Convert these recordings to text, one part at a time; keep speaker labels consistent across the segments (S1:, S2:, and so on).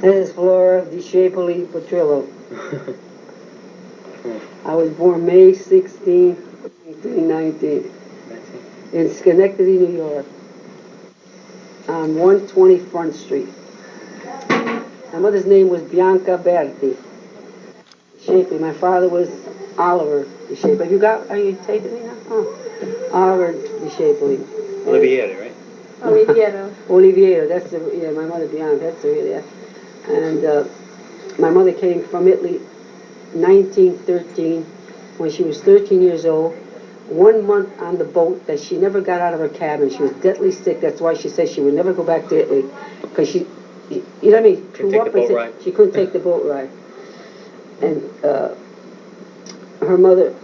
S1: This is Flora DiCiapoli Petrillo. I was born May 16, 1919, in Schenectady, New York, on 120 Front Street. My mother's name was Bianca Berti DiCiapoli. My father was Oliver DiCiapoli. Are you taping me now? Oh, Oliver DiCiapoli.
S2: Olivieri, right?
S1: Oliviero, that's my mother Bianca, that's the And my mother came from Italy 1913, when she was 13 years old, 1 month on the boat that she never got out of her cabin. She was deathly sick. That's why she said she would never go back to Italy, because she, you know what I mean?
S2: Couldn't take the boat ride.
S1: She couldn't take the boat ride. And her mother,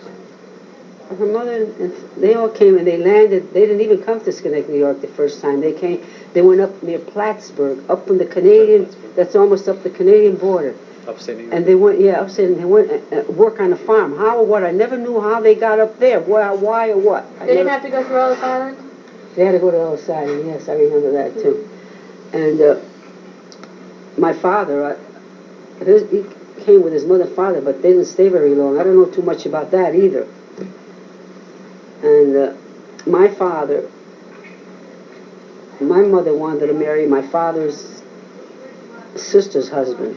S1: and they all came and they landed. They didn't even come to Schenectady, New York the first time. They came. They went up near Plattsburgh, up from the Canadian. That's almost up the Canadian border.
S2: Upstate New York.
S1: And they went, upstate, and they went work on a farm. How or what? I never knew how they got up there. Why or what?
S3: They didn't have to go through Ellis Island?
S1: They had to go to Ellis Island. Yes, I remember that too. And my father, he came with his mother and father, but they didn't stay very long. I don't know too much about that either. And my mother wanted to marry my father's sister's husband,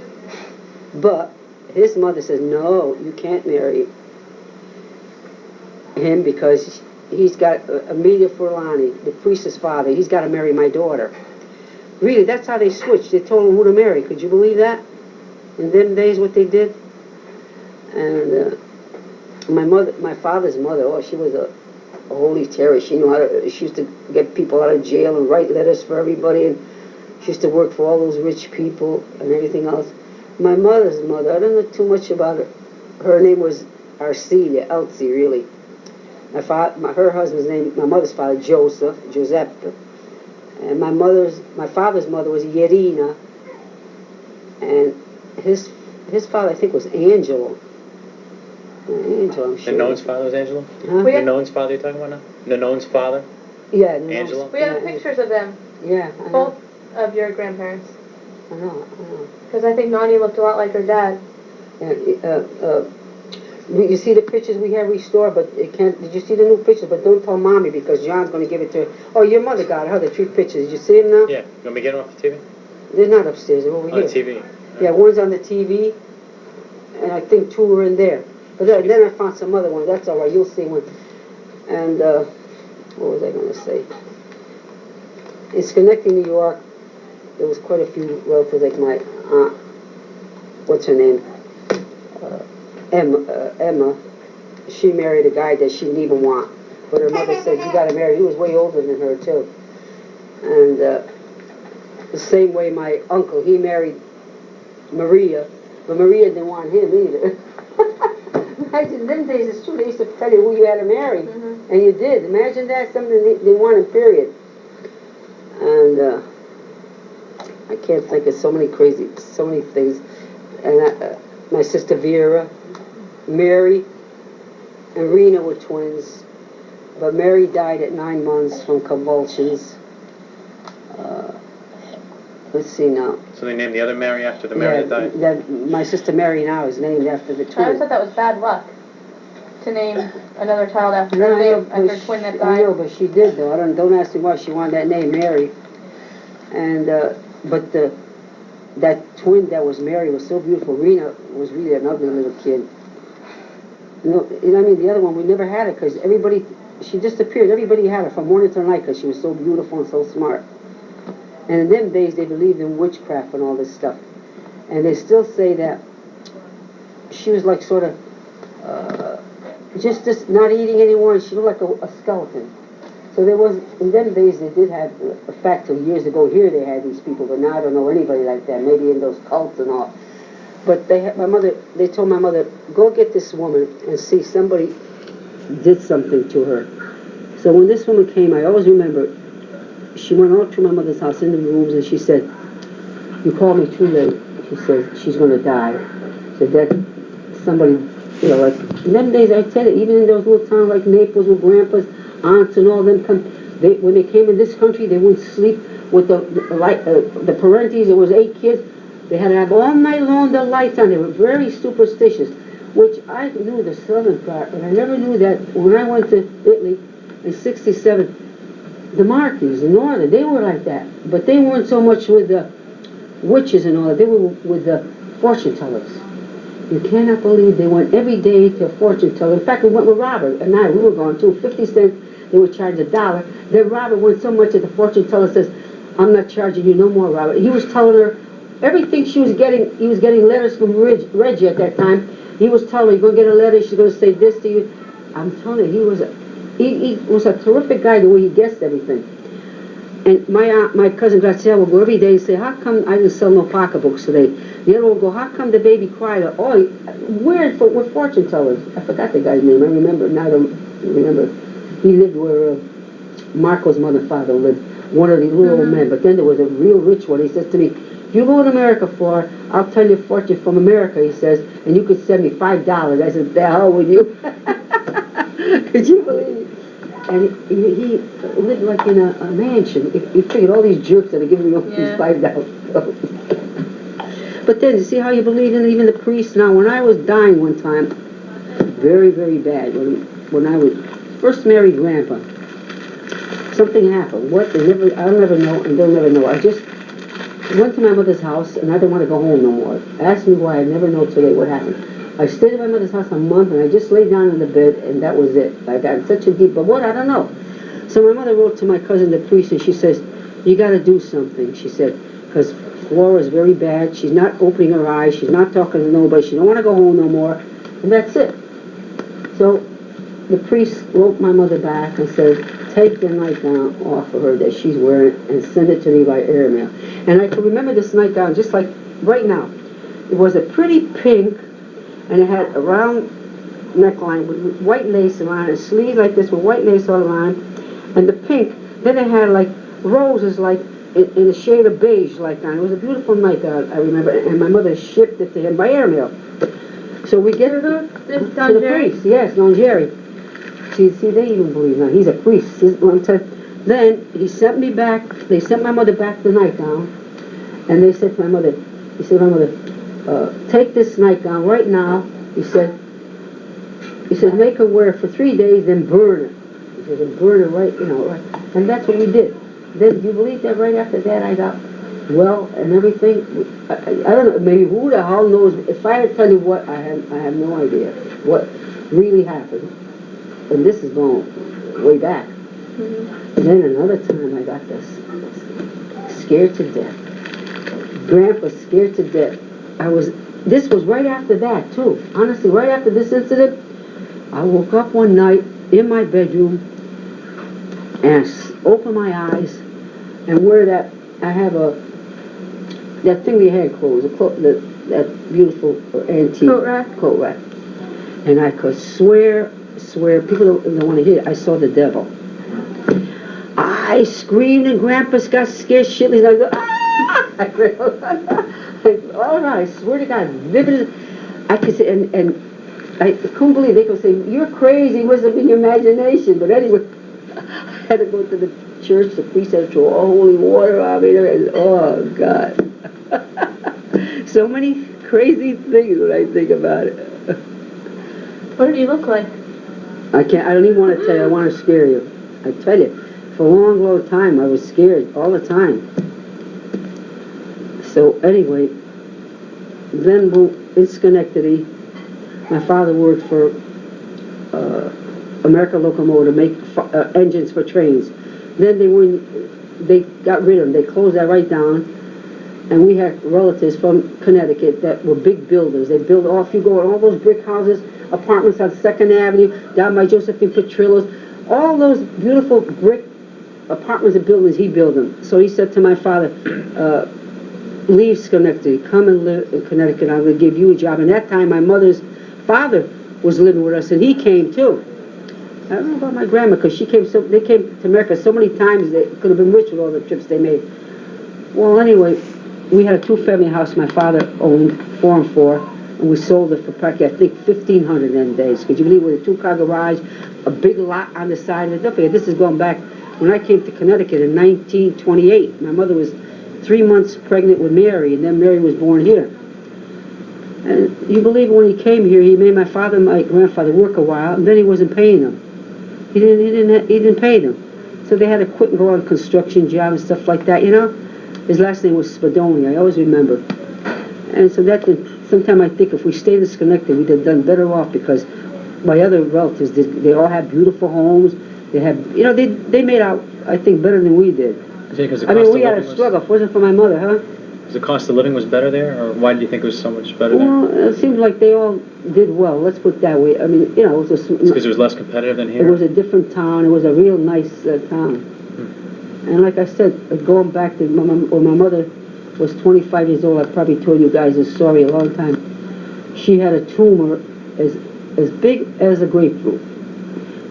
S1: but his mother said, no, you can't marry him because he's got Amelia Forlani, the priest's father. He's got to marry my daughter. Really, that's how they switched. They told him who to marry. Could you believe that? In them days, what they did. And my father's mother, she was a holy terror. She knew how to. She used to get people out of jail and write letters for everybody, and she used to work for all those rich people and everything else. My mother's mother, I don't know too much about her. Her name was Arcelia, Elsie, really. Her husband's name, my mother's father, Giuseppe. And my father's mother was Yerina, and his father, I think, was Angelo. Angelo, I'm sure.
S2: Nanone's father was Angelo?
S1: Huh?
S2: Nanone's father you're talking about now? Nanone's father?
S1: Yeah,
S2: Angelo?
S3: We have pictures of them.
S1: Yeah, I know.
S3: Both of your grandparents.
S1: I know.
S3: Because I think Nani looked a lot like her dad.
S1: You see the pictures we have restored, but it can't. Did you see the new pictures? But don't tell Mommy, because John's going to give it to her. Oh, your mother got her the 3 pictures. Did you see them now?
S2: Yeah. You want me to get them off the TV?
S1: They're not upstairs. They're over here.
S2: On the TV?
S1: Yeah, one's on the TV, and I think 2 are in there. But then I found some other ones. That's all right. You'll see one. And what was I going to say? In Schenectady, New York, there was quite a few relatives, like my aunt. What's her name? Emma. She married a guy that she didn't even want, but her mother said, you got to marry. He was way older than her too. And the same way my uncle, he married Maria, but Maria didn't want him either. Imagine them days, it's true, they used to tell you who you had to marry, and you did. Imagine that, something they wanted, period. And I can't think of so many things. And my sister Vera, Mary, and Rena were twins, but Mary died at 9 months from convulsions. Let's see now.
S2: So they named the other Mary after the Mary that died?
S1: My sister Mary now is named after the twin.
S3: I always thought that was bad luck, to name another child after her twin that died.
S1: I know, but she did, though. Don't ask me why she wanted that name, Mary. And but that twin that was Mary was so beautiful. Rena was really an ugly little kid. You know what I mean? The other one, we never had her because she disappeared. Everybody had her from morning till night because she was so beautiful and so smart. And in them days, they believed in witchcraft and all this stuff. And they still say that she was like sort of just not eating anymore, and she looked like a skeleton. So there was, in them days, they did have, in fact, till years ago here they had these people, but now I don't know anybody like that, maybe in those cults and all. But they told my mother, go get this woman and see somebody did something to her. So when this woman came, I always remember, she went out to my mother's house in the rooms and she said, you called me too late. She said, she's going to die. She said, that somebody, like, in them days, I tell you, even in those little towns like Naples with grandpas, aunts and all them when they came in this country, they wouldn't sleep with the parentes. There was 8 kids. They had to have all night long the lights on. They were very superstitious, which I knew the southern part, but I never knew that when I went to Italy in '67, the Marquis, the northern, they were like that. But they weren't so much with the witches and all that. They were with the fortune tellers. You cannot believe they went every day to a fortune teller. In fact, we went with Robert and we were going too. 50 cents, they would charge $1. Then Robert went so much that the fortune teller says, I'm not charging you no more, Robert. He was telling her everything she was getting. He was getting letters from Reggie at that time. He was telling her, you're going to get a letter, she's going to say this to you. I'm telling you, he was a terrific guy the way he guessed everything. And my cousin Graciela would go every day and say, how come I didn't sell no pocketbooks today? The other would go, how come the baby cried? Oh, we're fortune tellers. I forgot the guy's name. I remember, now I don't remember. He lived where Marco's mother and father lived, one of the little old men. But then there was a real rich one. He says to me, if you go in America, Flora, I'll tell you a fortune from America, he says, and you could send me $5. I said, the hell with you? Could you believe it? And he lived like in a mansion. He figured all these jerks that are giving me all these $5. But then, you see how you believe in even the priests? Now, when I was dying one time, very, very bad, when I was first married Grandpa, something happened. What? I'll never know, and they'll never know. I just went to my mother's house, and I didn't want to go home no more. Ask me why, I never know today what happened. I stayed at my mother's house a month, and I just laid down in the bed, and that was it. I got such a deep, but what? I don't know. So my mother wrote to my cousin, the priest, and she says, you got to do something, she said, because Flora's very bad. She's not opening her eyes. She's not talking to nobody. She don't want to go home no more. And that's it. So the priest wrote my mother back and said, take the nightgown off of her that she's wearing and send it to me by airmail. And I can remember this nightgown just like right now. It was a pretty pink, and it had a round neckline with white lace around it, sleeves like this with white lace all around, and the pink. Then it had like roses like in a shade of beige like that. It was a beautiful nightgown, I remember, and my mother shipped it to him by airmail. So we get it to the priest. Yes, Don Jerry. See, they even believe now. He's a priest. Then he sent me back, they sent my mother back the nightgown, and they said to my mother, take this nightgown right now, he said, make her wear it for 3 days, then burn it. He said, and burn it right. And that's what we did. Then, do you believe that right after that I got well and everything? I don't know, maybe who the hell knows? If I had to tell you what, I have no idea what really happened. And this is going way back. Mm-hmm. And then another time I got this, scared to death. Grandpa scared to death. This was right after that too. Honestly, right after this incident, I woke up one night in my bedroom and opened my eyes and where I have that thing we had clothes, that beautiful antique coat rack. And I could swear, people don't want to hear it, I saw the devil. I screamed and Grandpa got scared shitless. I go, all right, I swear to God, vivid. I could say, and I couldn't believe they could say, you're crazy, it wasn't in your imagination. But anyway, I had to go to the church, the priest had to throw all holy water on me, and oh God. So many crazy things when I think about it.
S3: What did he look like?
S1: I don't even want to tell you, I want to scare you. I tell you, for a long, long time, I was scared all the time. So anyway, then in Schenectady, my father worked for American Locomotive, make engines for trains. Then they got rid of them. They closed that right down. And we had relatives from Connecticut that were big builders. They built if you go in all those brick houses, apartments on 2nd Avenue, down by Josephine Petrillo's, all those beautiful brick apartments and buildings, he built them. So he said to my father, leave Schenectady, come and live in Connecticut, I'm going to give you a job. And that time my mother's father was living with us, and he came too. I don't know about my grandma, because they came to America so many times they could have been rich with all the trips they made. Well, anyway, we had a 2-family house my father owned, 4 and 4, and we sold it for practically, I think, $1,500 in days. Could you believe, with a 2-car garage, a big lot on the side of it? Don't forget, this is going back when I came to Connecticut in 1928. My mother was 3 months pregnant with Mary, and then Mary was born here. And you believe when he came here, he made my father and my grandfather work a while, and then he wasn't paying them. He didn't pay them. So they had to quit and go on construction job and stuff like that, you know. His last name was Spadoni, I always remember. And so that, sometimes I think if we stayed in Schenectady, we'd have done better off, because my other relatives, they all had beautiful homes. They had, you know, they made out, I think, better than we did. I mean, we had a struggle. If it wasn't for my mother, huh?
S2: The cost of living was better there, or why do you think it was so much better there?
S1: Well, it seems like they all did well. Let's put it that way. I mean, you know, it was
S2: because it was less competitive than here?
S1: It was a different town. It was a real nice town. And like I said, going back to when my mother was 25 years old, I probably told you guys this story a long time. She had a tumor as big as a grapefruit.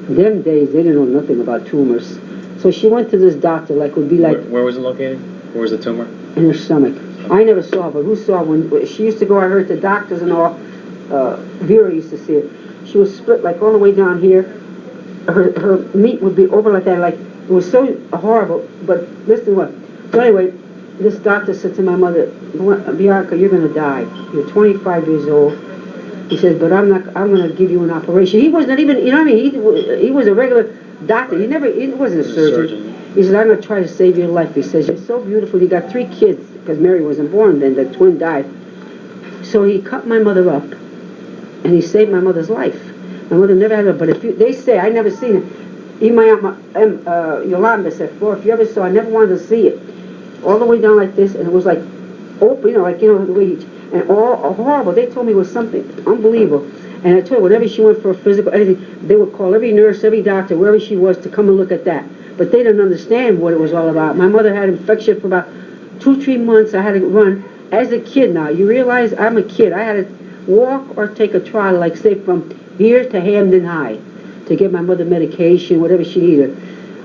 S1: In them days, they didn't know nothing about tumors. So she went to this doctor, like would be like...
S2: Where was it located? Where was the tumor?
S1: In her stomach. I never saw her, but who saw when she used to go, I heard, to doctors and all. Vera used to see it. She was split like all the way down here. Her meat would be over like that, like it was so horrible. But listen to what. So anyway, this doctor said to my mother, Bianca, you're going to die. You're 25 years old. He says, but I'm going to give you an operation. He wasn't even, you know what I mean? He was a regular doctor. He wasn't a surgeon. He said, I'm going to try to save your life. He says, you're so beautiful. You got 3 kids, because Mary wasn't born then. The twin died. So he cut my mother up, and he saved my mother's life. My mother never had her, but they say, I never seen it. Even my aunt Yolanda said, Flora, if you ever saw, I never wanted to see it. All the way down like this, and it was like open, you know, like, you know, the way, and all horrible. They told me it was something unbelievable. And I told her, whenever she went for a physical, anything, they would call every nurse, every doctor, wherever she was, to come and look at that. But they didn't understand what it was all about. My mother had infection for about 2-3 months. I had to run as a kid now. You realize I'm a kid. I had to walk or take a trot, like say from here to Hamden High, to get my mother medication, whatever she needed.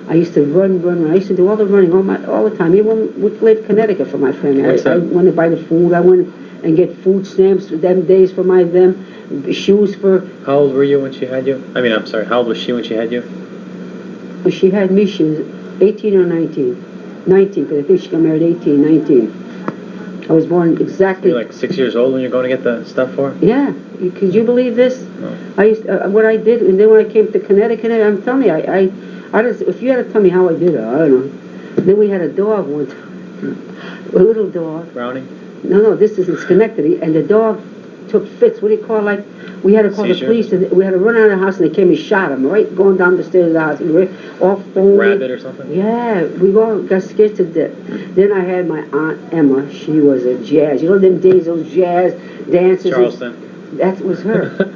S1: I used to run. I used to do all the running all the time. Even when we lived in Connecticut for my family. I went to buy the food. I went and get food stamps for them days for them, shoes for...
S2: How old were you when she had you? I mean, I'm sorry, how old was she when she had you?
S1: When she had me, she was 18 or 19. 19, because I think she got married 18, 19. I was born exactly...
S2: You're like 6 years old when you're going to get the stuff for her?
S1: Yeah. Could you believe this?
S2: No.
S1: I used what I did, and then when I came to Connecticut, I'm telling you, I just, if you had to tell me how I did it, I don't know. Then we had a dog once, a little dog.
S2: Brownie?
S1: No, this is in Schenectady, and the dog took fits. What do you call, like, we had to call
S2: Seizure?
S1: the police, and we had to run out of the house, and they came and shot him, right, going down the stairs of the house. We were all foaming.
S2: Rabbit or something?
S1: Yeah, we all got scared to death. Then I had my Aunt Emma. She was a jazz. You know them days, those jazz dancers?
S2: Charleston.
S1: That was her.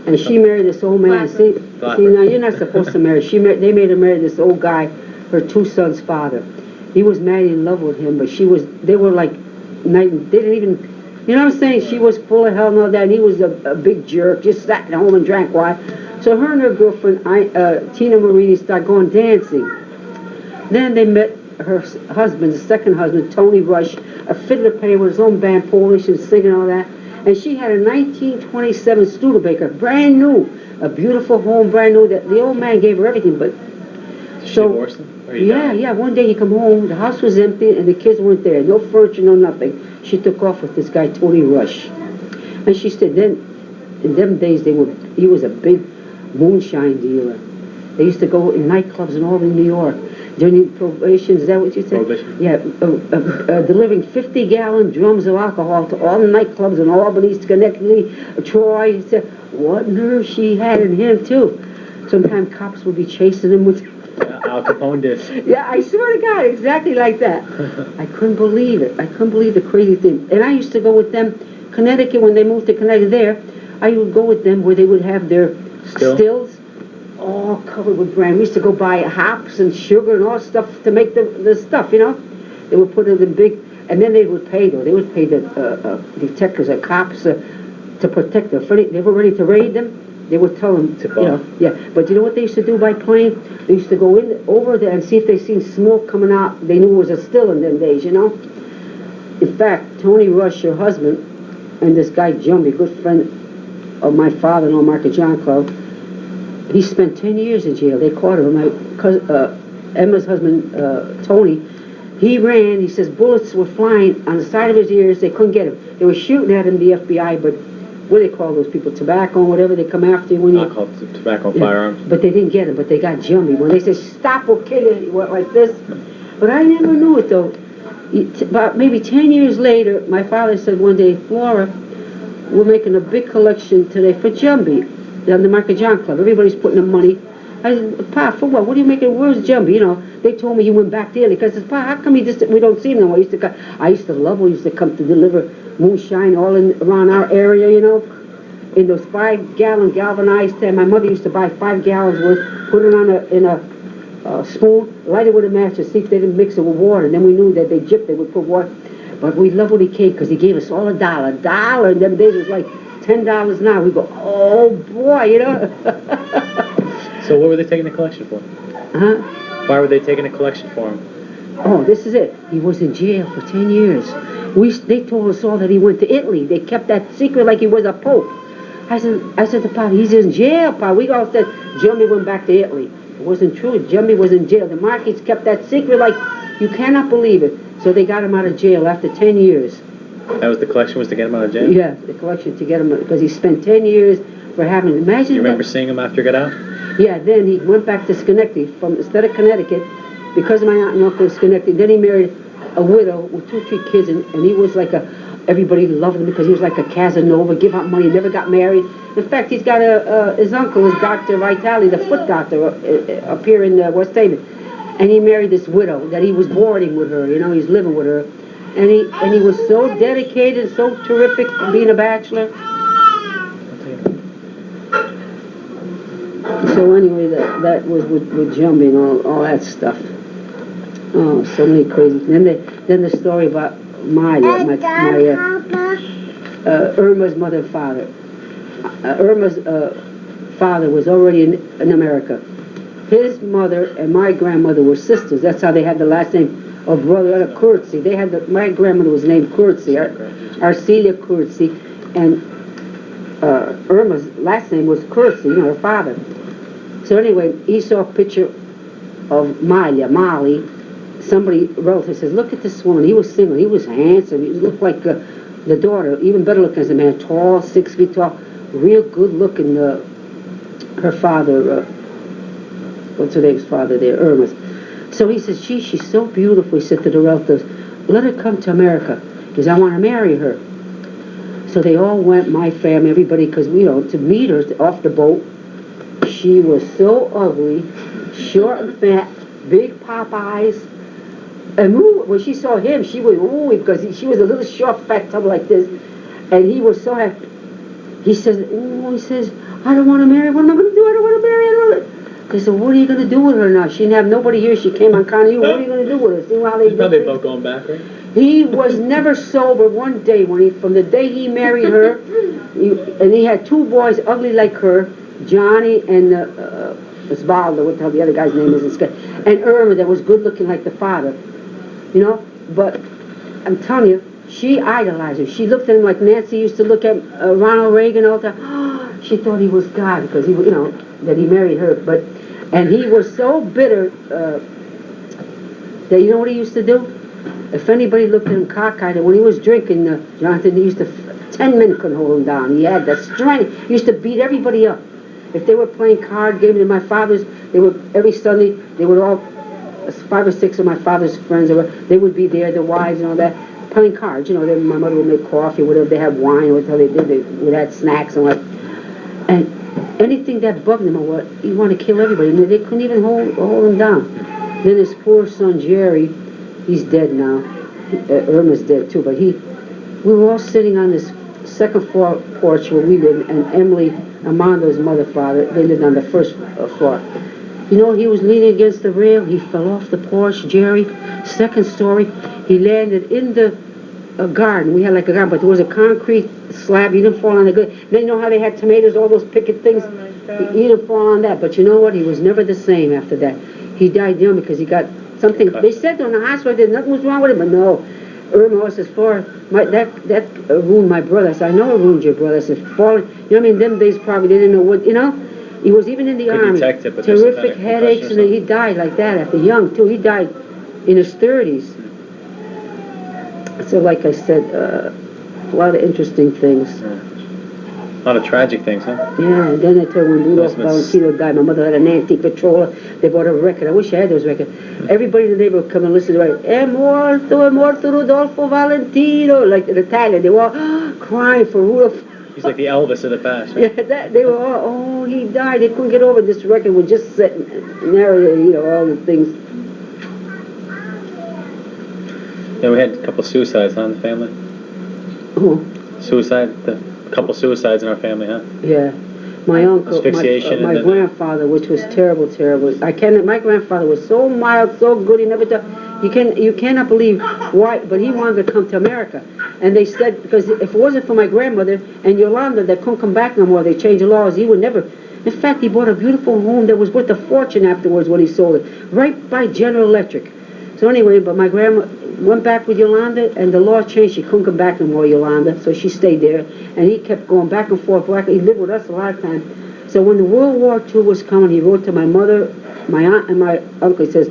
S1: And she married this old man. See, now you're not supposed to marry. They made her marry this old guy, her 2 sons' father. He was madly in love with him, but they were like, they didn't even, you know what I'm saying? She was full of hell and all that, and he was a big jerk, just sat at home and drank wine. So her and her girlfriend, Tina Marini, started going dancing. Then they met her husband, the second husband, Tony Rush, a fiddler player with his own band, Polish, and singing all that. And she had a 1927 Studebaker, brand new, a beautiful home, brand new. That the old man gave her everything, but
S2: Did she divorce him?
S1: Yeah. One day he come home, the house was empty, and the kids weren't there. No furniture, no nothing. She took off with this guy, Tony Rush. And she said, then, in them days, he was a big moonshine dealer. They used to go in nightclubs in Albany, New York. During the probation, is that what you said?
S2: Prohibition?
S1: Yeah, delivering 50-gallon drums of alcohol to all the nightclubs in Albany, Schenectady, Troy. He said, what nerve she had in him, too. Sometimes cops would be chasing him with...
S2: Al Capone did.
S1: Yeah, I swear to God, exactly like that. I couldn't believe it. I couldn't believe the crazy thing. And I used to go with them, Connecticut, when they moved to Connecticut there, I would go with them where they would have their stills all covered with brand. We used to go buy hops and sugar and all stuff to make the stuff, you know. They would put it in big, and then they would pay, though. They would pay the detectives or cops to protect them. If they were ready to raid them, they would tell them, you know, yeah. But you know what they used to do by plane? They used to go over there and see if they seen smoke coming out. They knew it was a still in them days, you know. In fact, Tony Rush, her husband, and this guy Jumby, a good friend of my father-in-law, Mark and John Club, he spent 10 years in jail. They caught him. My cousin, Emma's husband, Tony, He ran. He says bullets were flying on the side of his ears. They couldn't get him. They were shooting at him, the FBI, but what do they call those people? Tobacco, whatever. They come after you when you...
S2: Alcohol, tobacco, firearms.
S1: But they didn't get him. But they got Jumby. When they said stop, we'll kill you, he went like this. But I never knew it though. About maybe 10 years later, my father said one day, Flora, we're making a big collection today for Jumby on the Michael John Club. Everybody's putting in money. I said, Pa, for what? What are you making? Where's Jumby? You know, they told me he went back there because I said, Pa, how come we don't see him no more? I used to love when he used to come to deliver moonshine all around our area, you know, in those 5-gallon galvanized tanks. My mother used to buy 5 gallons worth, put it in a spoon, light it with a match to see if they didn't mix it with water. And then we knew that they jipped, they would put water. But we loved when he came because he gave us all $1. $1 in them days was like $10 now. We go, oh boy, you know.
S2: So what were they taking the collection for?
S1: Huh?
S2: Why were they taking a collection for him?
S1: Oh, this is it. He was in jail for 10 years. They told us all that he went to Italy. They kept that secret like he was a pope. I said to Pop, he's in jail, Pop. We all said Jumby went back to Italy. It wasn't true. Jumby was in jail. The Marquis kept that secret like you cannot believe it. So they got him out of jail after 10 years.
S2: That was the collection, was to get him out of jail?
S1: Yeah, the collection to get him, because he spent 10 years for having, imagine.
S2: You remember seeing him after he got out?
S1: Yeah, then he went back to Schenectady, instead of Connecticut, because my aunt and uncle in Schenectady. Then he married a widow with 2 or 3 kids, and he was like everybody loved him because he was like a Casanova, give out money, never got married. In fact, he's got his uncle is Dr. Vitale, the foot doctor, up here in West Haven. And he married this widow that he was boarding with her, you know, he's living with her. And he was so dedicated, so terrific being a bachelor. So anyway, that was with Jumby and all that stuff. Oh, so many crazy. Then the story about Maya, Irma's mother and father. Irma's father was already in America. His mother and my grandmother were sisters. That's how they had the last name of brother Kurtzy. They had my grandmother was named Kurtzy, Arcelia Kurtzy, and Irma's last name was Kurtzy, you know, her father. So anyway, he saw a picture of Molly. Somebody wrote, he says, look at this woman. He was single. He was handsome. He looked like the daughter, even better looking as a man, tall, 6 feet tall, real good looking. Her father, what's her name's father there, Irma's. So he says, gee, she's so beautiful. He said to the relatives, let her come to America because I want to marry her. So they all went, my family, everybody, because, you know, to meet her off the boat. She was so ugly, short and fat, big pop eyes. And when she saw him, she was, ooh, because she was a little short, fat tub like this. And he was so happy. He says, I don't want to marry. What am I going to do? I don't want to marry. They said, what are you going to do with her now? She didn't have nobody here. She came on account of you. What are you going to do with her? See how they
S2: probably both going back, right?
S1: He was never sober one day from the day he married her. And he had 2 boys ugly like her, Johnny and Osvaldo, what the hell the other guy's name is, and Irma that was good looking like the father. You know, but I'm telling you, she idolized him. She looked at him like Nancy used to look at Ronald Reagan all the time. She thought he was God because he, you know, that he married her. And he was so bitter that you know what he used to do? If anybody looked at him cockeyed, and when he was drinking, Jonathan, he used to 10 men couldn't hold him down. He had the strength. He used to beat everybody up. If they were playing card games, and my father's, they would every Sunday they would all. 5 or 6 of my father's friends, they would be there, the wives and all that, playing cards. You know, my mother would make coffee, whatever. They had wine, whatever they did. They would have snacks and what. And anything that bugged them, or what, he wanted to kill everybody. And they couldn't even hold him down. Then his poor son Jerry, he's dead now. Irma's dead too. But we were all sitting on this second floor porch where we lived, and Emily, Armando's mother, father, they lived on the first floor. You know, he was leaning against the rail. He fell off the porch, Jerry, second story. He landed in the garden. We had like a garden, but there was a concrete slab. He didn't fall on the good. Then you know how they had tomatoes, all those picket things? He didn't fall on that. But you know what? He was never the same after that. He died young because he got something. They said in the hospital that nothing was wrong with him, but no. Irma says, Flora, that ruined my brother. I said, I know it ruined your brother. I said, falling. You know what I mean? Them days probably they didn't know what, you know? He was even in the army. Terrific headaches, and he died like that after young too. He died in his 30s. So like I said, a lot of interesting things.
S2: A lot of tragic things, huh?
S1: Yeah, and then I tell you, when Rudolph
S2: Christmas.
S1: Valentino died, my mother had an antique Patroller. They bought a record. I wish I had those records. Everybody in the neighborhood would come and listen to it. È morto Rudolfo Valentino. Like in Italian, they were all crying for Rudolph.
S2: He's like the Elvis of the past, right?
S1: Yeah, they were all, oh, he died. They couldn't get over this record. Would just sit and narrate, all the things.
S2: Yeah, we had a couple suicides, huh, in the family?
S1: Oh,
S2: A couple suicides in our family, huh?
S1: yeah. My uncle,
S2: Asphyxiation
S1: my
S2: and then-
S1: grandfather, which was terrible. My grandfather was so mild, so good. He never. You cannot believe why. But he wanted to come to America, and they said because if it wasn't for my grandmother and Yolanda that couldn't come back no more, they changed the laws. He would never. In fact, he bought a beautiful home that was worth a fortune afterwards when he sold it, right by General Electric. So anyway, but my grandma went back with Yolanda, and the law changed. She couldn't come back no more, Yolanda, so she stayed there. And he kept going back and forth. He lived with us a lot of time. So when the World War II was coming, he wrote to my mother, my aunt, and my uncle. He says,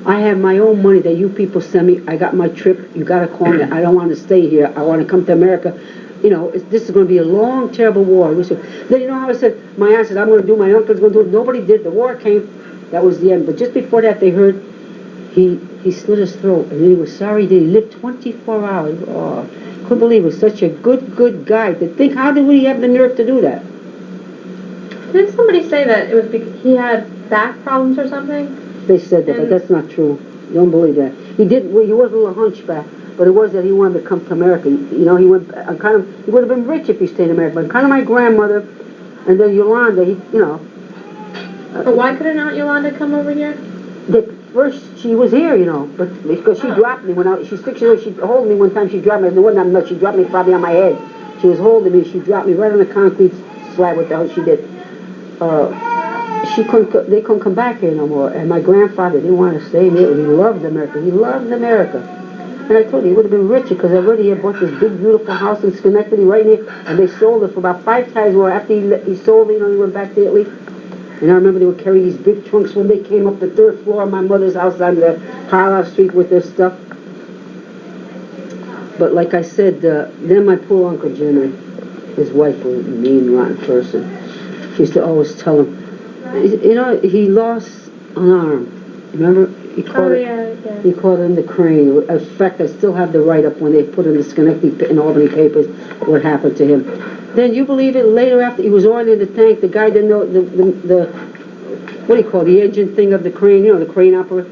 S1: I have my own money that you people send me. I got my trip. You got to call me. I don't want to stay here. I want to come to America. This is going to be a long, terrible war. Then you know how I said, my aunt said, I'm going to do, my uncle's going to do it. Nobody did. The war came. That was the end. But just before that, they heard he slit his throat, and then he was sorry that he lived 24 hours. Oh, couldn't believe it. Was such a good guy. To think, how did we have the nerve to do that?
S3: Didn't somebody say that it was because he had back problems or something?
S1: They said that, but that's not true. Don't believe that. He did. Well, he was a little hunchback, but it was that he wanted to come to America. He went. He would have been rich if he stayed in America. But kind of my grandmother, and then Yolanda.
S3: But why couldn't Aunt Yolanda come over here?
S1: First, she was here, but because she dropped me when she's 6 years old. She hold me one time. She dropped me. The one time, no, she dropped me probably on my head. She was holding me. She dropped me right on the concrete slab. What the hell she did? They couldn't come back here no more. And my grandfather didn't want to stay here. He loved America. He loved America. And I told you, he would have been richer because already he had bought this big, beautiful house in Schenectady right near, and they sold it for about 5 times more. After he sold it, he went back to Italy. And I remember they would carry these big trunks when they came up the 3rd floor of my mother's house on the Harlow Street with their stuff. But like I said, then my poor Uncle Jimmy, his wife was a mean, rotten person. She used to always tell him, he lost an arm. Remember? He caught it in the crane. In fact, I still have the write-up when they put in the Schenectady and Albany papers what happened to him. Then you believe it, later after he was oiling the tank, the guy didn't know the what do you call it, the engine thing of the crane, the crane operator.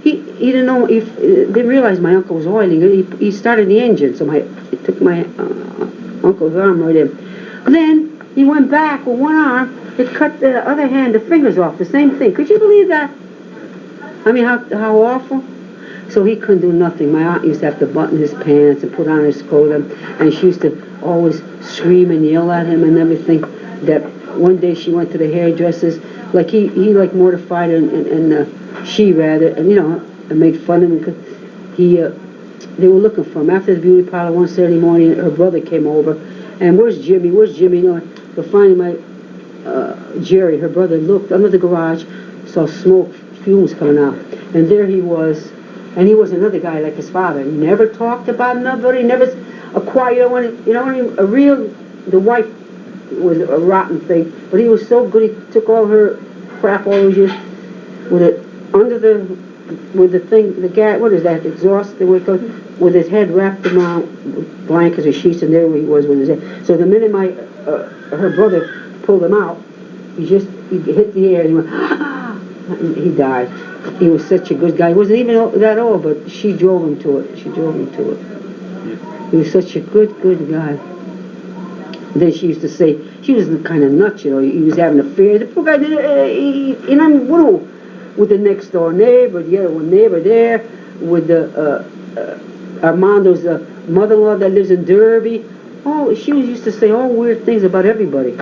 S1: He didn't know if didn't realize my uncle was oiling it. He started the engine, so it took my uncle's arm right in. Then he went back with one arm. It cut the other hand, the fingers off. The same thing. Could you believe that? I mean, how awful. So he couldn't do nothing. My aunt used to have to button his pants and put on his coat, and she used to always scream and yell at him and everything. That one day she went to the hairdressers, like he like mortified her, and she rather, and made fun of him because they were looking for him. After the beauty parlor one Saturday morning, her brother came over, and where's Jimmy? But finally my Jerry, her brother, looked under the garage, saw smoke, fumes coming out, and there he was. And he was another guy like his father. He never talked about nobody, never a quiet one. The wife was a rotten thing, but he was so good. He took all her crap all those years with the thing, the gas. What is that? Exhaust. With his head wrapped around with blankets or sheets, and there he was with his head. So the minute her brother pulled him out, he hit the air and he went. And he died. He was such a good guy. He wasn't even that old, but she drove him to it. He was such a good guy. Then she used to say, she was kind of nuts, he was having affairs. The poor guy did with the next door neighbor, the other one neighbor there, with Armando's mother-in-law that lives in Derby. Oh, she used to say all weird things about everybody.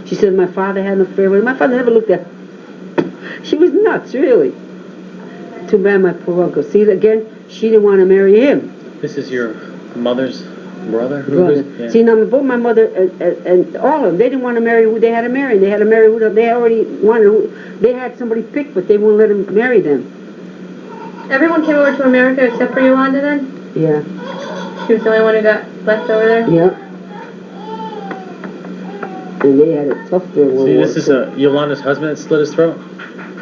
S1: She said my father had an affair with him. My father never looked at her. She was nuts, really. Too bad my poor uncle. See, again, she didn't want to marry him.
S2: This is your mother's brother?
S1: Yeah. See, now both my mother and all of them, they didn't want to marry who they had to marry. They had to marry who they already wanted. They had somebody picked, but they wouldn't let them marry them.
S3: Everyone came over to America except for Yolanda then?
S1: Yeah.
S3: She was the only one who got left over there?
S1: Yeah. And they had it tough during World
S2: See,
S1: War
S2: this is
S1: II.
S2: Yolanda's husband that slit his throat?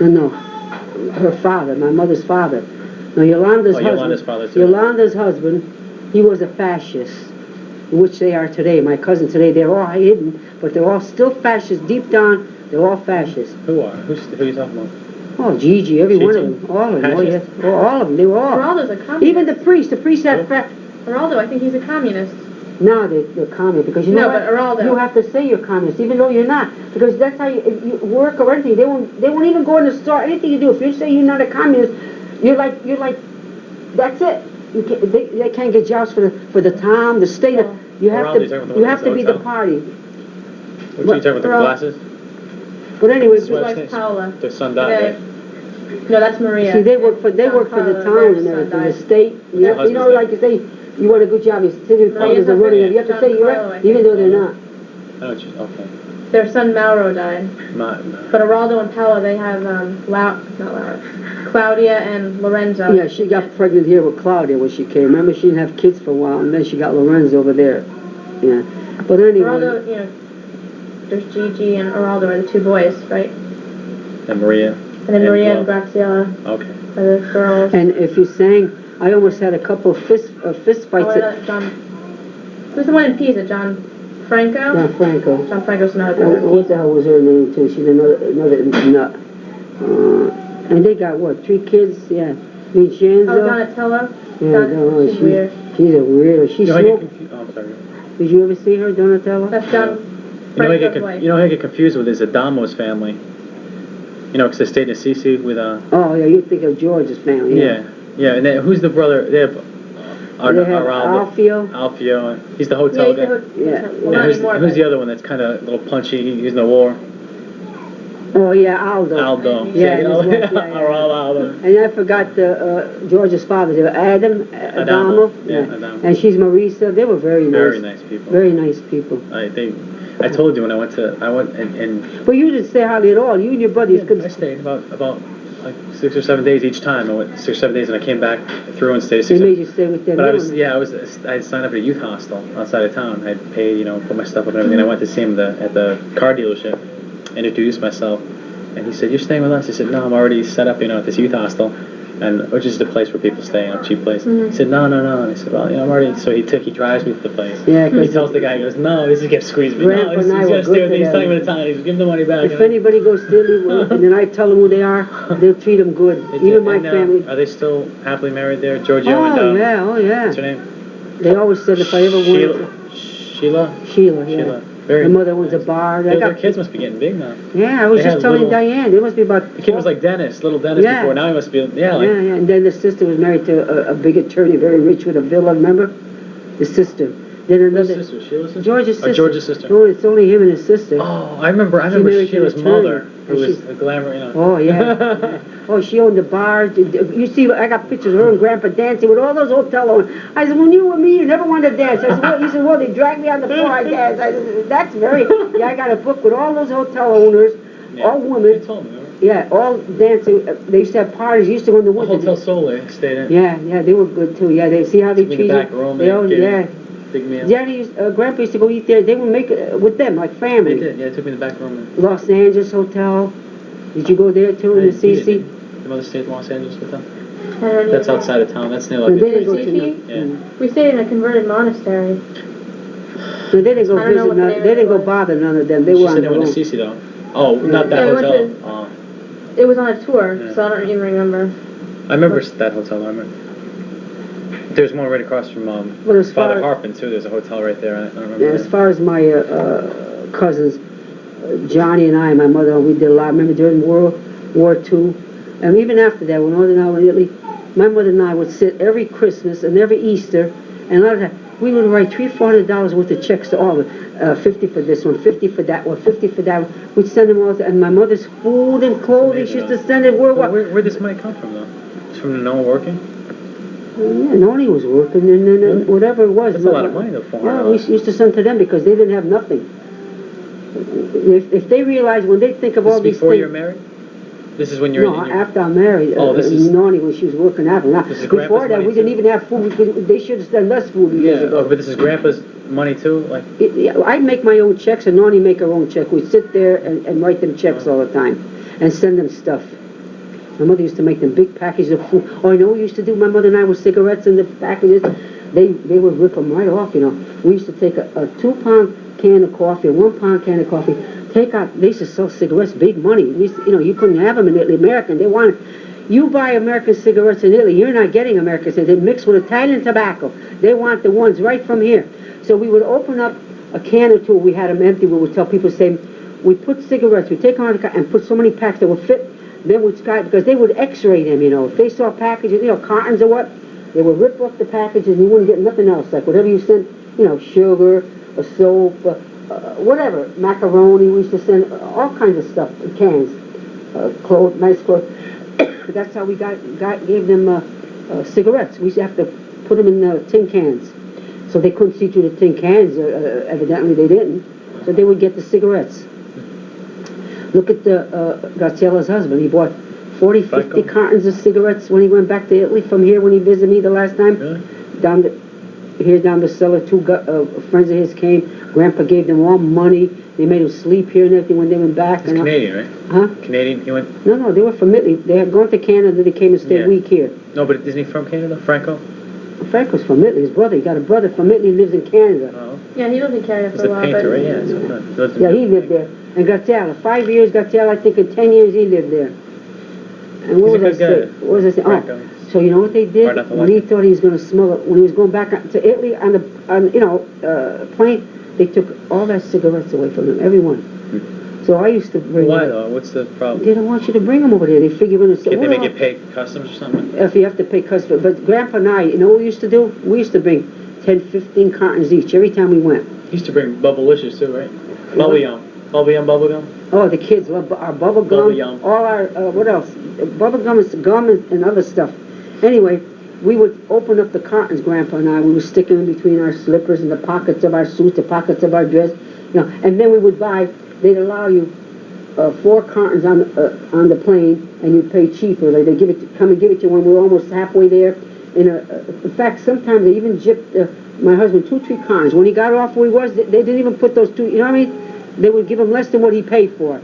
S1: No, her father, my mother's father. No, Yolanda's husband.
S2: Yolanda's father, too.
S1: Yolanda's husband, he was a fascist, which they are today. My cousin today, they're all hidden, but they're all still fascists. Deep down, they're all fascists.
S2: Who are? Who are you talking about?
S1: Oh, Gigi, every one of
S2: Gigi?
S1: them. All of them. Oh, yes.
S2: Fascist?
S1: Oh, all of them. They were all.
S3: Geraldo's a communist.
S1: Even the priest had
S3: Geraldo, I think he's a communist.
S1: Now they're communist because you know
S3: No,
S1: what?
S3: but Geraldo.
S1: You have to say you're communist even though you're not, because that's how if you work or anything. They won't even go in the store. Anything you do, if you say you're not a communist, you're like that's it. They can't get jobs for the town, the state.
S3: Yeah.
S1: You have
S2: Geraldo, you're talking about the
S1: you
S2: one
S1: have
S2: at
S1: to
S2: the
S1: be the
S2: hotel?
S1: party.
S2: What are you talking about, the
S3: Geraldo.
S2: glasses?
S1: But anyway,
S3: His wife's Paola.
S2: Their son died,
S3: Okay.
S2: right?
S3: No, that's Maria.
S1: see, they work for the
S3: Giancarlo,
S1: town
S3: their
S1: and
S3: son
S1: everything, the
S3: died.
S1: state. You know,
S2: husband's
S1: like you say, you want a good job. You sit in front of the
S3: Maria's
S1: running.
S3: husband,
S1: You have to say you're
S3: Giancarlo, I
S1: right, even
S3: think.
S1: though they're not.
S2: I know what you, okay.
S3: Their son Mauro died.
S2: My.
S3: But Geraldo and Paola, they have Claudia and Lorenzo.
S1: Yeah, she got pregnant here with Claudia when she came. Remember, she didn't have kids for a while, and then she got Lorenzo over there. Yeah. But anyway.
S3: Geraldo, there's Gigi and Geraldo are the two boys, right?
S2: And Maria.
S3: And then Maria and Graciela
S2: Okay.
S3: are the girls.
S1: And if you sang, I almost had a couple of fist fights.
S3: Who's the one in Pisa? John Franco?
S1: John Franco.
S3: John Franco's another brother.
S1: What the hell was her name too? She's another nut. And they got what? 3 kids? Yeah. Vincenzo.
S3: Oh, Donatello?
S1: Yeah,
S3: She's weird.
S1: She's a weirdo. She
S2: You know, I get
S1: smoked.
S2: confused. Oh, I'm sorry.
S1: Did you ever see her, Donatello?
S3: That's John
S2: You know,
S3: Franco's wife.
S2: who I get confused with is Adamo's family. You know, because they stayed in Assisi with
S1: Oh yeah, you think of George's family.
S2: Yeah. And then who's the brother? They have
S1: Alfio.
S2: Alfio. He's the hotel guy.
S1: Yeah.
S3: Well, not anymore.
S2: Who's the other one that's kind of a little punchy? He's in the war.
S1: Oh yeah, Aldo.
S2: Aldo.
S1: Yeah,
S2: you know?
S1: his wife, yeah.
S2: Aldo.
S1: And I forgot George's father. They were Adamo.
S2: Yeah, Adamo.
S1: And she's Marisa. They were very nice.
S2: Very nice people.
S1: Very nice people.
S2: I told you when I went and
S1: But you didn't stay hardly at all. You and your buddies could.
S2: I stayed about like 6 or 7 days each time. I went 6 or 7 days and I came back through and stayed 6
S1: They
S2: or 7
S1: made you stay with them.
S2: But I had signed up at a youth hostel outside of town. I paid, put my stuff up and everything. I went to see him at the car dealership, introduced myself, and he said, "You're staying with us?" I said, "No, I'm already set up, at this youth hostel, and which is the place where people stay, a cheap place."
S3: Mm-hmm.
S2: He said, "No." And I said, "Well, I'm already." So he drives me to the place.
S1: Yeah,
S2: He tells the guy, he goes, "No, this is kept squeezing me.
S1: Grandpa
S2: No, he's
S1: and I
S2: got
S1: were
S2: to stay with
S1: good
S2: me. He's
S1: to
S2: talking
S1: them.
S2: about the time. He's give the money back."
S1: If anybody goes silly, and then I tell them who they are, they'll treat them good. Even my family.
S2: Are they still happily married there, Giorgio
S1: Oh
S2: and?
S1: yeah, oh yeah.
S2: What's her name?
S1: They always said if I ever wanted.
S2: Sheila.
S1: Sheila, yeah.
S2: Very
S1: My mother owns a bar.
S2: Their kids must be getting big now.
S1: Yeah, I was just telling Diane. They must be about.
S2: The kid was like Dennis, little Dennis before. Now he must be,
S1: Yeah. And then the sister was married to a big attorney, very rich with a villa. Remember, the sister. Then another.
S2: Whose sister? Sheila's sister?
S1: George's sister.
S2: George's sister.
S1: No, it's only him and his sister.
S2: Oh, I remember
S1: married to
S2: Sheila's
S1: an
S2: mother,
S1: attorney.
S2: who was a glamour,
S1: Oh yeah. Oh, she owned the bar. You see, I got pictures of her and Grandpa dancing with all those hotel owners. I said, when you were me, you never wanted to dance. I said, well, he said, well, they dragged me on the floor. I danced. I said, that's very. Yeah, I got a book with all those hotel owners, all women.
S2: You told me, remember?
S1: Yeah, all dancing. They used to have parties. Used to go in the winter.
S2: Hotel Sole stayed in.
S1: Yeah, they were good too. Yeah, they see how they
S2: In the
S1: treat
S2: back
S1: you.
S2: room,
S1: They all,
S2: gave
S1: yeah.
S2: Big meal.
S1: Grandpa used to go eat there. They would make with them like family.
S2: They did, yeah, they took me in the back room.
S1: Los Angeles Hotel. Did you go there too in the CC?
S2: The mother stayed in Los Angeles with them?
S3: I don't even
S2: That's
S3: know.
S2: outside of town. That's near
S1: No,
S2: like
S1: they didn't go to
S3: Recife?
S2: Yeah.
S3: We stayed in a converted monastery.
S1: So they didn't go
S3: I don't know
S1: visit.
S3: what the name
S1: They
S3: of it
S1: didn't go
S3: was.
S1: bother none of them. They
S2: She
S1: were on
S2: said they
S1: their
S2: went
S1: own.
S2: to Sisi though. Oh, not that
S3: Yeah, we
S2: hotel.
S3: went It was on a tour, so I don't even remember.
S2: I remember that hotel. I remember. There's one right across from
S1: But as far
S2: Father
S1: as-
S2: Harpin too. There's a hotel right there. I don't remember.
S1: Yeah, as far as my cousins, Johnny and I, my mother, we did a lot. Remember during World War II, and even after that, when Mother and I were in Italy, my mother and I would sit every Christmas and every Easter, and a lot of that, we would write $300-400 worth of checks to all of them. 50 for this one, 50 for that one, 50 for that one. We'd send them all, and my mother's food and clothing, she used to send it worldwide.
S2: Where'd this money come from though? It's from no one working?
S1: Yeah, Noni was working, and then
S2: Really?
S1: whatever it was.
S2: That's a lot of money though,
S1: Yeah, we
S2: $400.
S1: used to send to them because they didn't have nothing. If they realize when they think of all
S2: This
S1: these
S2: before
S1: things.
S2: you're married? This is when you're
S1: No, after I married,
S2: this is...
S1: Noni, when she was working out.
S2: This is
S1: Before that, we didn't even have food. They should have sent us food years ago.
S2: but this is Grandpa's money too? Like...
S1: I'd make my own checks, and Noni make her own check. We'd sit there and write them checks all the time and send them stuff. My mother used to make them big packages of food. Oh, you know what we used to do? My mother and I with cigarettes in the packages. They would rip them right off, you know. We used to take a 2-pound can of coffee, a 1-pound can of coffee, take out, they used to sell cigarettes, big money. You couldn't have them in Italy, American. They wanted, you buy American cigarettes in Italy, you're not getting American cigarettes. They mix with Italian tobacco. They want the ones right from here. So we would open up a can or two, we had them empty, we would tell people, say, we put cigarettes, we take them out of the car and put so many packs that would fit, then we'd start, because they would x-ray them, you know. If they saw packages, cartons or what, they would rip off the packages and you wouldn't get nothing else, like whatever you sent, sugar, a soap, whatever, macaroni, we used to send all kinds of stuff, cans, clothes, nice clothes. That's how we gave them cigarettes. We used to have to put them in tin cans. So they couldn't see through the tin cans, evidently they didn't. So they would get the cigarettes. Look at Graziela's husband. He bought 40, 50 cartons of cigarettes when he went back to Italy from here when he visited me the last time.
S2: Really?
S1: Down the cellar, two friends of his came. Grandpa gave them all money. They made him sleep here and everything when they went back.
S2: He's Canadian, right?
S1: Huh?
S2: Canadian, he went...
S1: No, they were from Italy. They had gone to Canada, they came and stayed a week here.
S2: No, but isn't he from Canada? Franco?
S1: Franco's from Italy, his brother. He got a brother from Italy, lives in Canada.
S2: Oh.
S3: Yeah, he lived in Canada for
S2: He's
S3: a while.
S2: painter,
S3: but
S2: right?
S1: Yeah, he lived there. And Graziella, 5 years, Graziella, I think in 10 years he lived there. And what was I saying? Oh, so you know what they did? When he thought he was going to smuggle, when he was going back to Italy on the plane, they took all that cigarettes away from him, everyone. So I used to bring...
S2: Why though? What's the problem?
S1: They don't want you to bring them over there. They figure when it's...
S2: Can't they make you pay customs or something?
S1: If you have to pay customs. But Grandpa and I, you know what we used to do? We used to bring 10, 15 cartons each every time we went.
S2: You used to bring Bubblicious too, right? Bubble Yum. Bubble Gum?
S1: Oh, the kids love our bubble gum.
S2: Bubble Yum.
S1: All our, what else? Bubble gum is gum and other stuff. Anyway, we would open up the cartons, Grandpa and I. We would stick them in between our slippers and the pockets of our suits, the pockets of our dress. And then we would buy, they'd allow you 4 cartons on the plane, and you'd pay cheaper. Like they come and give it to you when we're almost halfway there. In fact, sometimes they even gypped my husband 2, 3 cartons. When he got off where he was, they didn't even put those 2. You know what I mean? They would give him less than what he paid for.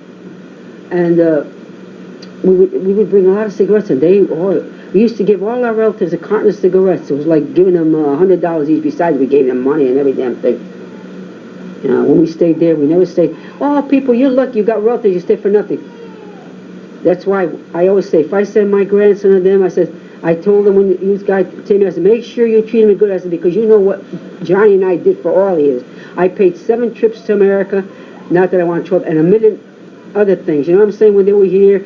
S1: And we would bring a lot of cigarettes, and we used to give all our relatives a carton of cigarettes. It was like giving them $100 each. Besides, we gave them money and every damn thing. When we stayed there, we never stayed. Oh, people, you're lucky. You got relatives. You stay for nothing. That's why I always say, if I send my grandson to them, I told them when you guys came here, I said, make sure you treat him good. I said, because you know what Johnny and I did for all years. I paid 7 trips to America, not that I want 12, and a million other things. You know what I'm saying? When they were here,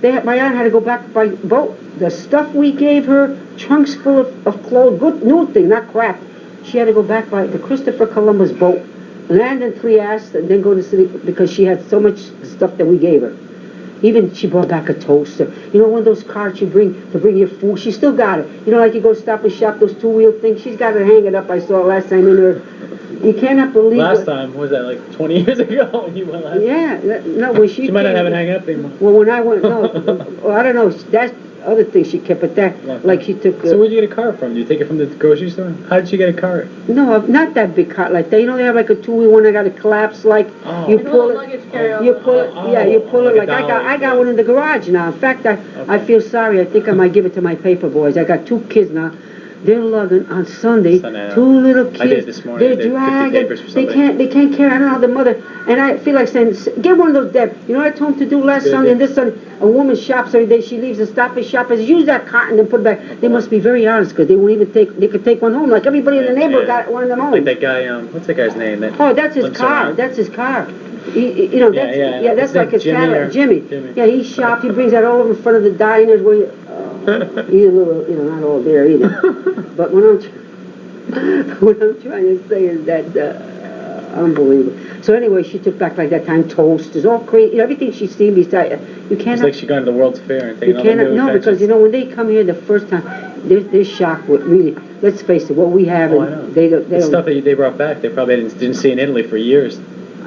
S1: my aunt had to go back by boat. The stuff we gave her, trunks full of clothes, good new thing, not crap. She had to go back by the Christopher Columbus boat, land in Trieste, and then go to the city because she had so much stuff that we gave her. Even she brought back a toaster. You know, one of those carts you bring to bring your food. She still got it. You know, like you go Stop and Shop, those 2-wheel things. She's got it hang it up. I saw it last time in her. You cannot believe.
S2: Last time, what was that, like 20 years ago when you went last?
S1: Yeah, no, when she
S2: might not have it hang up anymore.
S1: Well, when I went, no, well, I don't know. That's other thing she kept, but that, like she took...
S2: so where'd you get a cart from? Did you take it from the grocery store? How did you get a cart?
S1: No, not that big cart like that. You know, they have like a 2-wheel one that got a collapse, like you pull it, you pull it, like I got one in the garage now. In fact, I feel sorry. I think I might give it to my paper boys. I got 2 kids now. They're lugging on Sunday, 2 little kids.
S2: I did it this morning.
S1: They're dragging. They can't carry. I don't know the mother. And I feel like saying, get one of those, Deb. You know what I told them to do last Sunday and this Sunday? A woman shops every day. She leaves and Stop and Shop. I said, use that cotton and put it back. They must be very honest because they won't even take. They could take one home. Like everybody in the neighborhood got one of them home.
S2: Like that guy. What's that guy's name?
S1: That's his car. That's his car. That's like his Cadillac. Jimmy. Yeah, he shops. He brings that all over in front of the diners where you. He's a little, not all there either. But what I'm trying to say is that unbelievable. So anyway, she took back like that time toasters, all crazy, everything she's seen beside. You can't.
S2: It's like she gone to the World's Fair and taken all the new
S1: No, because when they come here the first time, they're shocked with really. Let's face it, what we have.
S2: I know. The stuff that they brought back, they probably didn't see in Italy for years.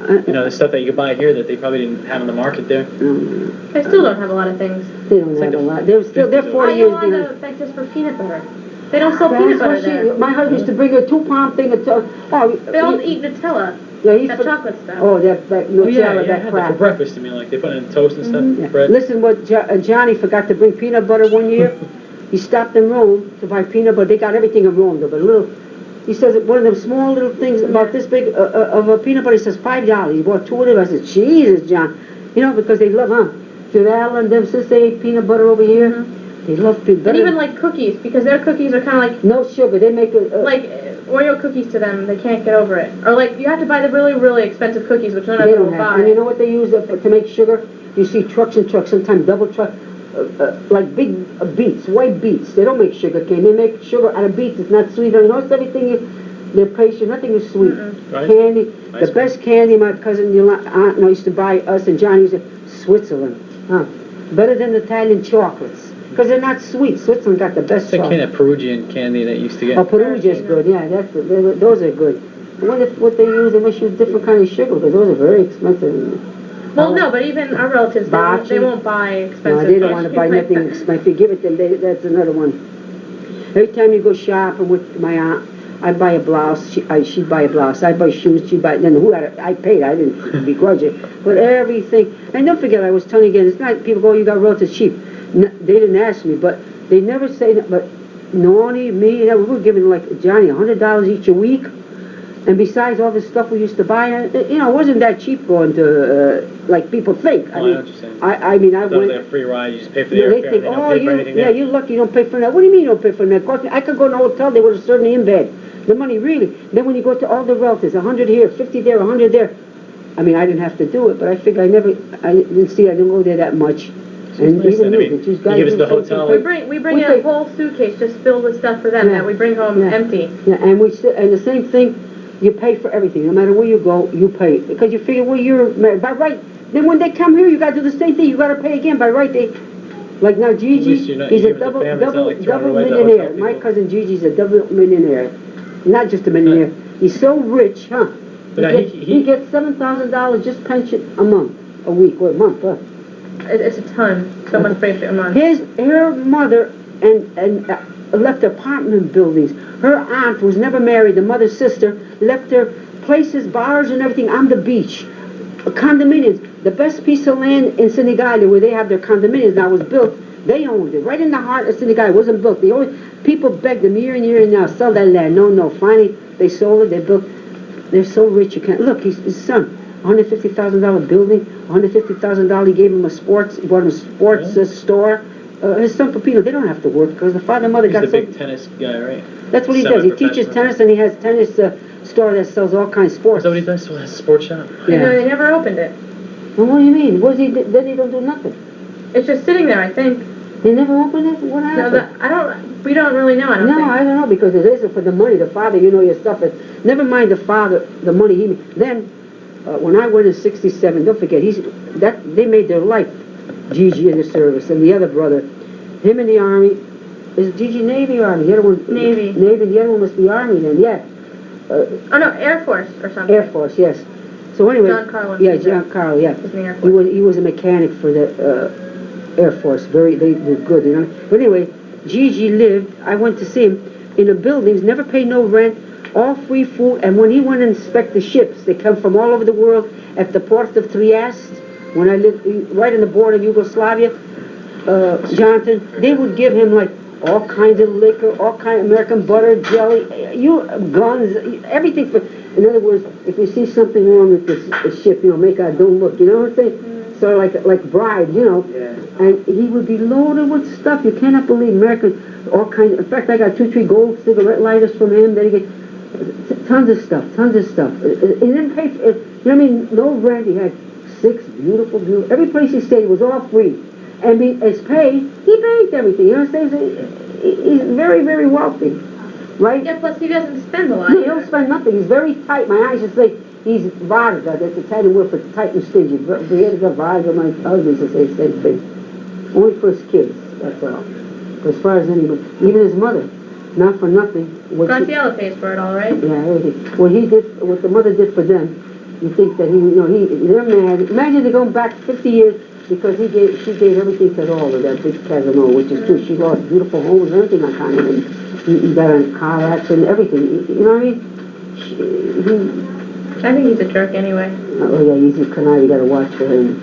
S2: You know, the stuff that you could buy here that they probably didn't have on the market there.
S3: They still don't have a lot of things.
S1: They don't have a lot. They're 40 years behind.
S3: Yolanda begs us for peanut butter. They don't sell peanut butter there.
S1: My husband used to bring a 2-pound thing of
S3: They all eat Nutella.
S1: Yeah,
S3: that chocolate stuff.
S1: Oh, that Nutella,
S2: that crap. For breakfast, I mean, like they put it in toast and stuff, bread.
S1: Listen, what Johnny forgot to bring peanut butter one year. He stopped in Rome to buy peanut butter. They got everything in Rome, though, but a little. He says one of them small little things about this big of a peanut butter. He says $5. He bought 2 of them. I said, Jesus, John, you know, because they love, Giselle and them, since they ate peanut butter over here, they love peanut butter.
S3: And even like cookies, because their cookies are kind of like
S1: no sugar. They make
S3: like Oreo cookies to them. They can't get over it. Or like you have to buy the really, really expensive cookies, which none of them will buy.
S1: And you know what they use to make sugar? You see trucks and trucks, sometimes double truck. Like big beets, white beets. They don't make sugar cane. They make sugar out of beets. It's not sweet. You know, it's everything. They're patient. Nothing is sweet.
S3: Right.
S1: Candy. The best candy my cousin aunt and I used to buy us and Johnny used to Switzerland. Better than the Italian chocolates because they're not sweet. Switzerland got the best.
S2: It's a kind of Peruvian candy that you used to get.
S1: Oh, Peruvia's good. Yeah, those are good. What they use? They must use different kind of sugar because those are very expensive.
S3: Well, no, but even our relatives, they won't buy expensive.
S1: No, they don't want to buy nothing expensive. If you give it to them, that's another one. Every time you go shopping with my aunt, I buy a blouse. She'd buy a blouse. I buy shoes. She'd buy. Then I paid. I didn't begrudge it. But everything. And don't forget, I was telling you again. It's not people go. You got relatives cheap. They didn't ask me, but they never say that. But Noni, me, we were giving like Johnny $100 each a week. And besides all the stuff we used to buy, you know, it wasn't that cheap going to, like people think.
S2: I know what you're saying.
S1: I mean, I went.
S2: They're a free ride, you just pay for the airfare.
S1: They think, you're lucky you don't pay for that. What do you mean you don't pay for that? I could go in a hotel, they would have served me in bed. The money, really. Then when you go to all the relatives, 100 here, 50 there, 100 there. I mean, I didn't have to do it, but I figure I didn't go there that much. And
S2: nice
S1: even
S2: then. I mean, you give us the hotel.
S3: We bring in a whole suitcase just filled with stuff for them that we bring home empty.
S1: Yeah, and the same thing. You pay for everything, no matter where you go. You pay because you figure, well, you're married by right. Then when they come here, you got to do the same thing. You got to pay again by right. Like now, Gigi, he's a double millionaire. My cousin Gigi's a double millionaire, not just a millionaire. He's so rich, huh? He gets $7,000 just pension a week or a month.
S3: It's a ton. So much pension a month.
S1: Her mother and left apartment buildings. Her aunt was never married. The mother's sister left her places, bars, and everything on the beach. Condominiums. The best piece of land in Senegal where they have their condominiums now was built. They owned it right in the heart of Senegal. It wasn't built. People begged them year and year and now sell that land. No. Finally, they sold it. They built. They're so rich you can't look. His son, $150,000 building. $150,000. He gave him bought him a sports store. His son Pepino, they don't have to work because the father and mother got.
S2: He's the big tennis guy, right?
S1: That's what he does. He teaches tennis and he has tennis store that sells all kinds of sports.
S2: Is that what he does? So a sports shop.
S3: Yeah. No, they never opened it.
S1: Well, what do you mean? Then he don't do nothing.
S3: It's just sitting there, I think.
S1: They never opened it? What happened?
S3: No, we don't really know. I don't think.
S1: I don't know because it isn't for the money. The father, you know your stuff. Never mind the father, the money he. Then when I went in '67, don't forget they made their life. Gigi in the service and the other brother, him in the army. Is Gigi Navy or Army? The other one
S3: Navy.
S1: Navy. The other one must be Army then. Yeah.
S3: Oh no, Air Force or something.
S1: Air Force, yes. So anyway,
S3: John Carlin.
S1: Yeah, John Carl. Yeah.
S3: Was in the Air Force.
S1: He was a mechanic for the Air Force. They were good, you know. But anyway, Gigi lived. I went to see him in the buildings. Never paid no rent. All free food. And when he went and inspect the ships, they come from all over the world. At the port of Trieste, when I lived right on the border of Yugoslavia, Jonathan, they would give him like all kinds of liquor, all kind of American butter, jelly, guns, everything. In other words, if you see something wrong with this ship, make out don't look. You know what I'm saying? So like bribes, Yeah. And he would be loaded with stuff. You cannot believe American, all kinds. In fact, I got 2-3 gold cigarette lighters from him. Then he get tons of stuff. He didn't pay for it. You know what I mean? No rent. He had 6 beautiful. Every place he stayed was all free. And his pay, he paid everything. You know what I'm saying? He's very, very wealthy, right?
S3: Yeah, plus he doesn't spend a lot.
S1: No, he don't spend nothing. He's very tight. My eyes just say he's vodka. That's the Italian word for tight and stingy. He had a vodka. My husband used to say the same thing. Only for his kids, that's all. But as far as anybody, even his mother, not for nothing.
S3: Graciela pays for it all, right?
S1: Yeah, everything. What the mother did for them, You think that they're mad. Imagine they're going back 50 years because she gave everything to all of that big Casanova, which is true. She lost beautiful homes, everything like kind of him. He got in a car accident, everything. You know what I mean?
S3: I think he's a jerk anyway.
S1: Oh yeah, he's a canard. You got to watch for him.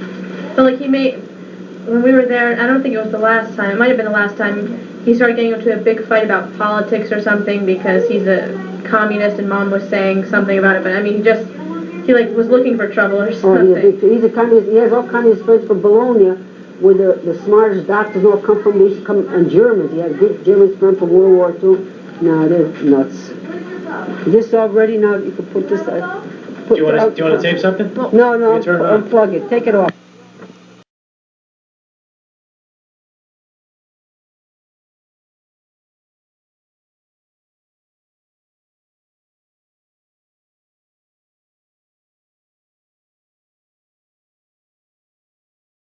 S3: But like when we were there, I don't think it was the last time. It might have been the last time. He started getting into a big fight about politics or something because he's a communist and Mom was saying something about it. But I mean, he like was looking for trouble or something.
S1: Oh, he's a communist. He has all communist friends from Bologna, where the smartest doctors all come from. They used to come, and Germans. He had good Germans friends from World War II. No, they're nuts. This all ready now. You can put this.
S2: Do you want to tape something?
S1: No, unplug it. Take it off.